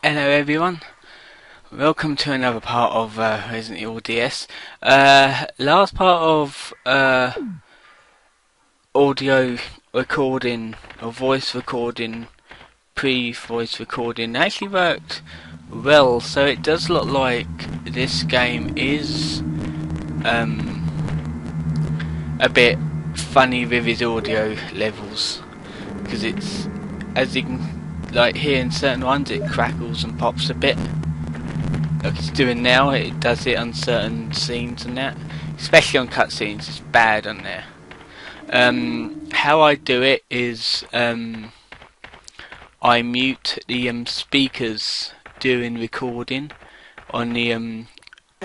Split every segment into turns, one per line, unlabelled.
Hello everyone, welcome to another part of Resident Evil DS. Last part of audio recording or voice recording, pre-voice recording actually worked well, so it does look like this game is a bit funny with its audio levels, because it's, as you can like hear in certain ones, it crackles and pops a bit like it's doing now. It does it on certain scenes and that, especially on cutscenes. It's bad on there. How I do it is I mute the speakers during recording on the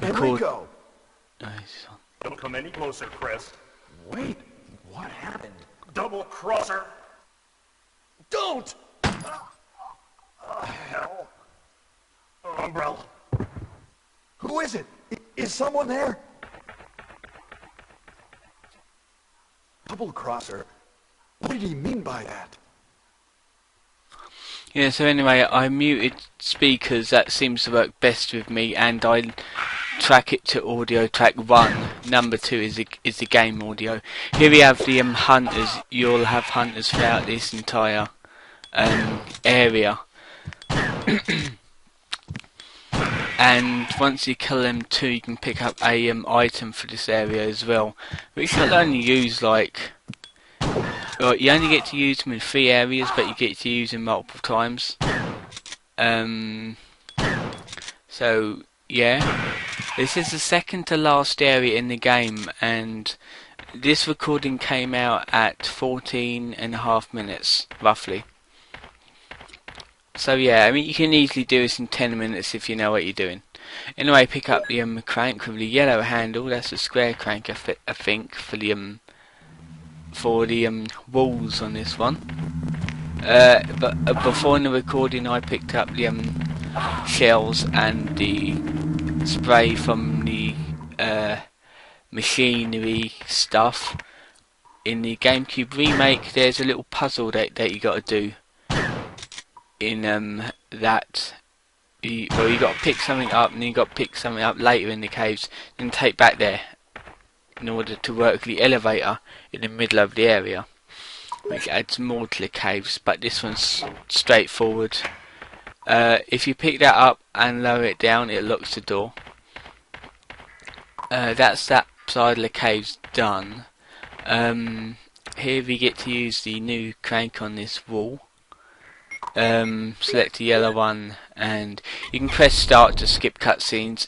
record. Nice.
Don't come any closer, Chris.
Wait, what happened?
Double crosser.
Don't!
Hell. Umbrella.
Who is it? Is someone there? Double crosser? What did he mean by that?
Yeah, so anyway, I muted speakers. That seems to work best with me, and I track it to audio track 1. Number 2 is the game audio. Here we have the hunters. You'll have hunters throughout this entire area. And once you kill them too, you can pick up a item for this area as well, which you'll only use like, well, you only get to use them in 3 areas, but you get to use them multiple times. So yeah, this is the second to last area in the game, and this recording came out at 14.5 minutes roughly. So yeah, I mean, you can easily do this in 10 minutes if you know what you're doing. Anyway, pick up the crank with the yellow handle. That's a square crank, I think, for the walls on this one. But before in the recording, I picked up the shells and the spray from the machinery stuff. In the GameCube remake, there's a little puzzle that you got to do. In that, you got to pick something up, and then you got to pick something up later in the caves, and take back there in order to work the elevator in the middle of the area, which adds more to the caves. But this one's straightforward. If you pick that up and lower it down, it locks the door. That's that side of the caves done. Here we get to use the new crank on this wall. Select the yellow one, and you can press start to skip cutscenes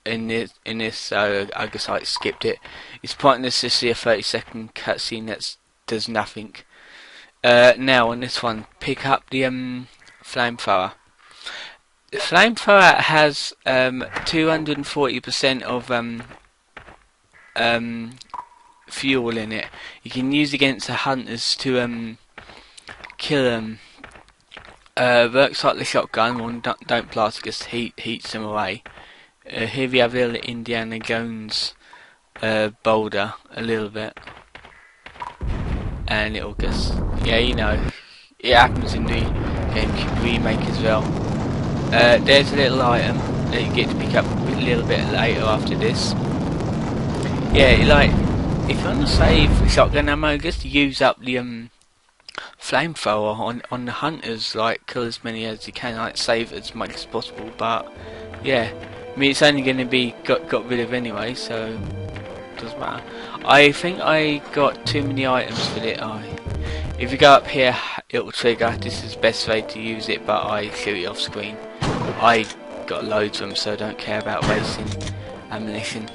in this. So I guess I skipped it. It's pointless to see a 30-second cutscene that does nothing. Now on this one, pick up the flamethrower. The flamethrower has 240% of fuel in it. You can use against the hunters to kill them. Works like the shotgun. One don't blast, just heats them away. Here we have a little Indiana Jones boulder, a little bit, and it'll just, yeah, you know, it happens in the GameCube remake as well. There's a little item that you get to pick up a little bit later after this. Yeah, like, if you want to save shotgun ammo, just use up the flamethrower on the hunters, like kill as many as you can, like save as much as possible. But yeah, I mean, it's only going to be got rid of anyway, so it doesn't matter. I think I got too many items with it. If you go up here, it will trigger. This is the best way to use it, but I shoot it off screen. I got loads of them, so I don't care about wasting ammunition.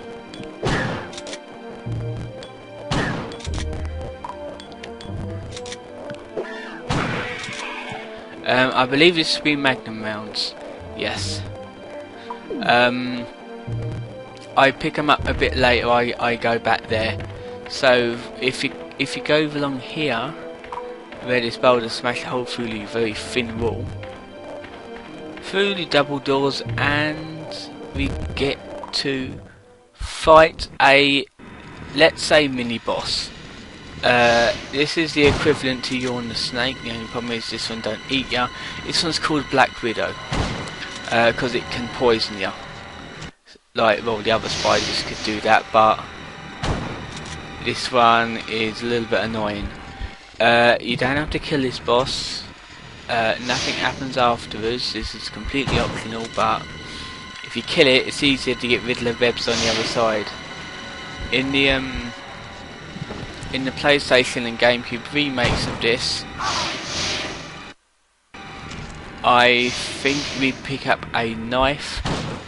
I believe this should be Magnum rounds. Yes. I pick them up a bit later. I go back there. So if you go along here, where this boulder smash a hole through the very thin wall, through the double doors, and we get to fight a, let's say, mini boss. This is the equivalent to Yawn the Snake. The only problem is this one don't eat ya. This one's called Black Widow. because it can poison you. Like, well, the other spiders could do that, but this one is a little bit annoying. You don't have to kill this boss. Nothing happens afterwards. This is completely optional, but if you kill it, it's easier to get rid of the webs on the other side. In the PlayStation and GameCube remakes of this, I think we pick up a knife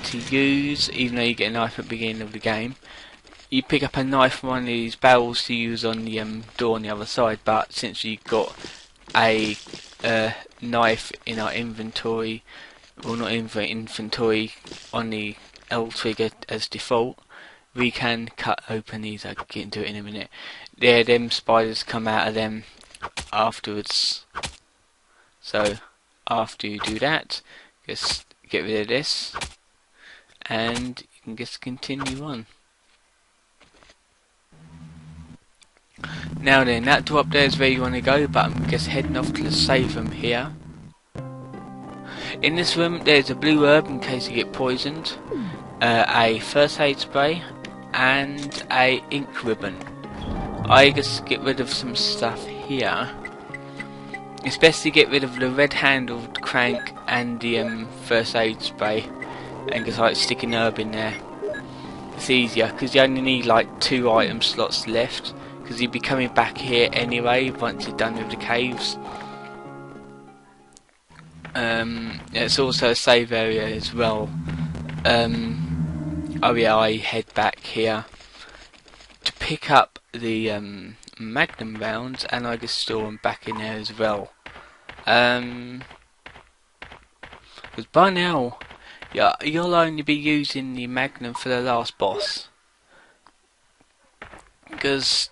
to use, even though you get a knife at the beginning of the game. You pick up a knife from one of these barrels to use on the door on the other side, but since you've got a knife in our inventory, well, not in the inventory, on the L trigger as default, we can cut open these. I'll get into it in a minute. There, them spiders come out of them afterwards. So after you do that, just get rid of this, and you can just continue on. Now then, that door up there is where you want to go, but I'm just heading off to the save room here. In this room there's a blue herb in case you get poisoned, a first aid spray, and a ink ribbon. I just get rid of some stuff here. It's best to get rid of the red handled crank and the first aid spray, and just like stick an herb in there. It's easier because you only need like 2 item slots left, because you'll be coming back here anyway once you're done with the caves. It's also a save area as well. Oh yeah, I head back here to pick up the Magnum rounds, and I just store them back in there as well. Because by now, yeah, you'll only be using the Magnum for the last boss. Because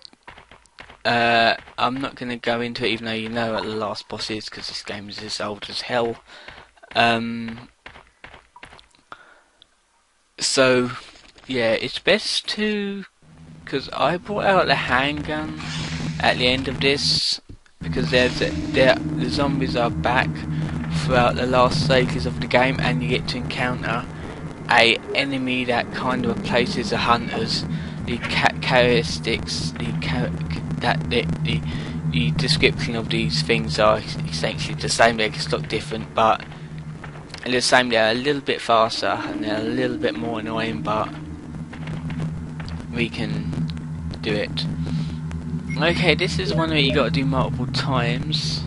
I'm not going to go into it, even though you know what the last boss is, because this game is as old as hell. So yeah, it's best to, because I brought out the handgun at the end of this, because the zombies are back throughout the last stages of the game, and you get to encounter a enemy that kind of replaces the hunters. The characteristics, the description of these things are essentially the same. They just look different, but at the same, they're a little bit faster and they're a little bit more annoying, but we can do it. Okay, this is one where you got to do multiple times.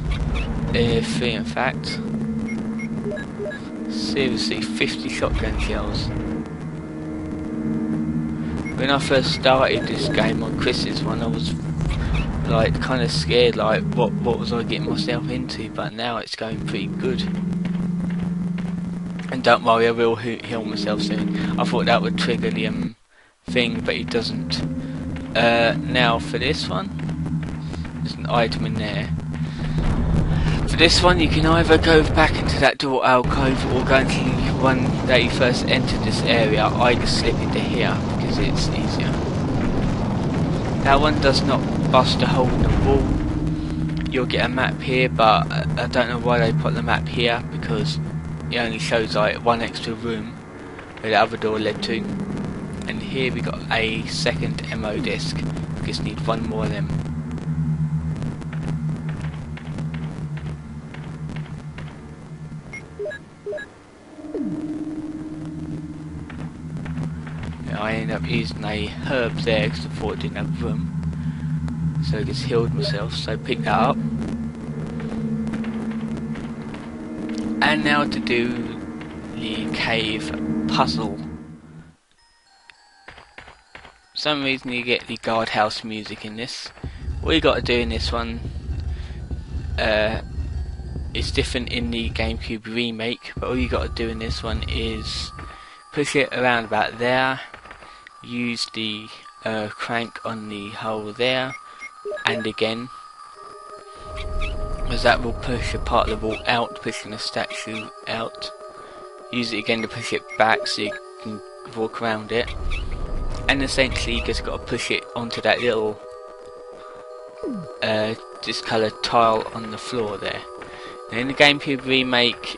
3 in fact. Seriously, 50 shotgun shells. When I first started this game on Chris's one, I was like kind of scared, like what was I getting myself into, but now it's going pretty good. And don't worry, I will heal myself soon. I thought that would trigger the thing, but it doesn't. Now for this one, there's an item in there. For this one, you can either go back into that door alcove or go into the one that you first entered this area. I just slip into here because it's easier. That one does not bust a hole in the wall. You'll get a map here, but I don't know why they put the map here, because it only shows like one extra room where the other door led to. And here we got a second ammo disc. We just need one more of them. I ended up using a herb there because I thought I didn't have room, so I just healed myself, so I picked that up. And now to do the cave puzzle. For some reason you get the guardhouse music in this. What you got to do in this one, it's different in the GameCube remake, but all you got to do in this one is push it around about there, use the crank on the hole there, and again, because that will push a part of the wall out, pushing the statue out. Use it again to push it back so you can walk around it, and essentially you just got to push it onto that little discoloured tile on the floor there. Now in the GameCube remake,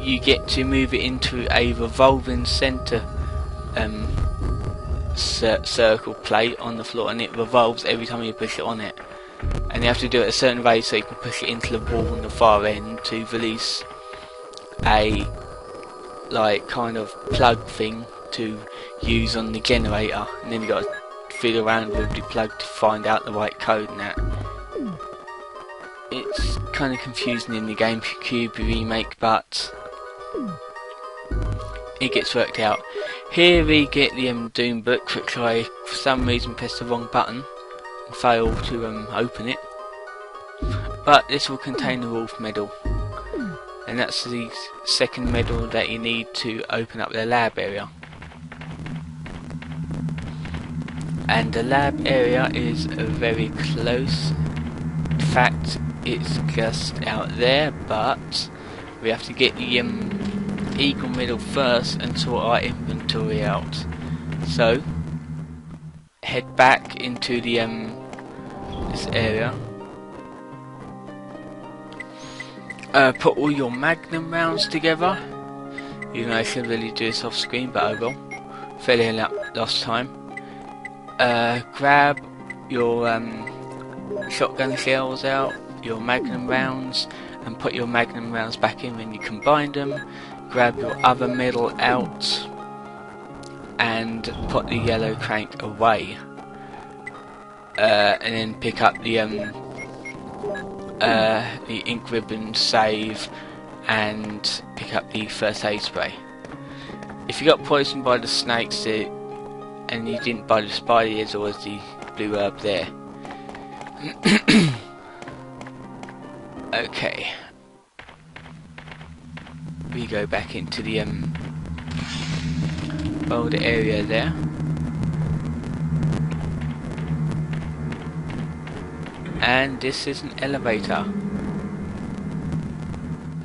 you get to move it into a revolving centre circle plate on the floor, and it revolves every time you push it on it. And you have to do it a certain way so you can push it into the wall on the far end to release a like kind of plug thing to use on the generator, and then you got to fiddle around with the plug to find out the right code and that. It's kind of confusing in the GameCube remake, but it gets worked out. Here we get the Doom book, which I for some reason pressed the wrong button and failed to open it. But this will contain the Wolf medal, and that's the second medal that you need to open up the lab area. And the lab area is very close. In fact, it's just out there, but we have to get the Eagle medal first and sort our inventory out. So head back into the this area. Put all your Magnum rounds together. You know I should really do this off screen, but I will. Fairly last time. Grab your shotgun shells out, your Magnum rounds, and put your Magnum rounds back in when you combine them. Grab your other medal out and put the yellow crank away, and then pick up the ink ribbon, save, and pick up the first aid spray. If you got poisoned by the snakes and you didn't buy the spider, there's always the blue herb there. Okay, we go back into the old area there. And this is an elevator.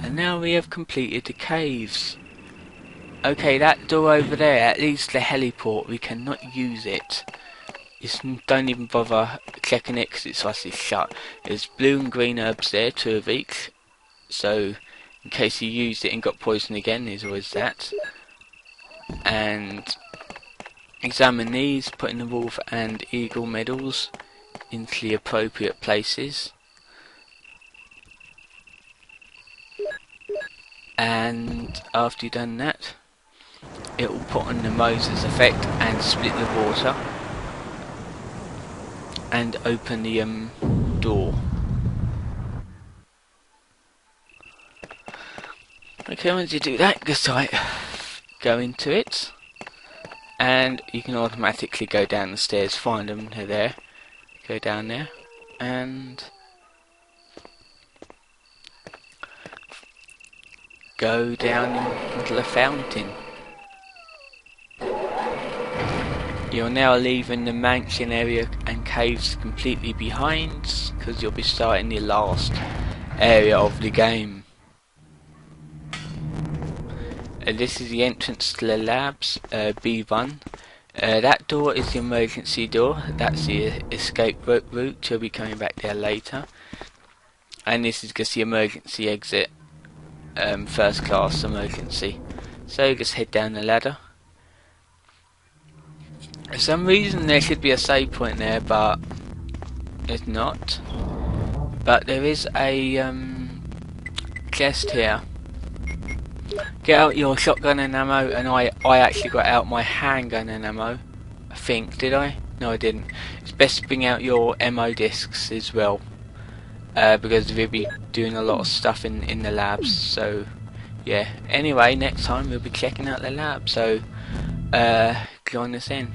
And now we have completed the caves. Okay, that door over there, at least the heliport, we cannot use it. Don't even bother checking it because it's actually shut. There's blue and green herbs there, 2 of each. So in case you used it and got poisoned again, there's always that. And examine these, putting the Wolf and Eagle medals into the appropriate places. And after you've done that, it will put on the Moses effect and split the water and open the door. Okay, once you do that, just go into it, and you can automatically go down the stairs, find them, they're there. Go down there and go down into the fountain. You're now leaving the mansion area and caves completely behind, because you'll be starting the last area of the game. This is the entrance to the labs, B1. That door is the emergency door, that's the escape route, you'll be coming back there later. And this is just the emergency exit, first class emergency. So just head down the ladder. For some reason there should be a save point there, but there's not. But there is a chest here. Get out your shotgun and ammo, and I actually got out my handgun and ammo. I think, did I? No, I didn't. It's best to bring out your ammo discs as well, because we'll be doing a lot of stuff in the labs. So yeah. Anyway, next time we'll be checking out the lab. So join us in.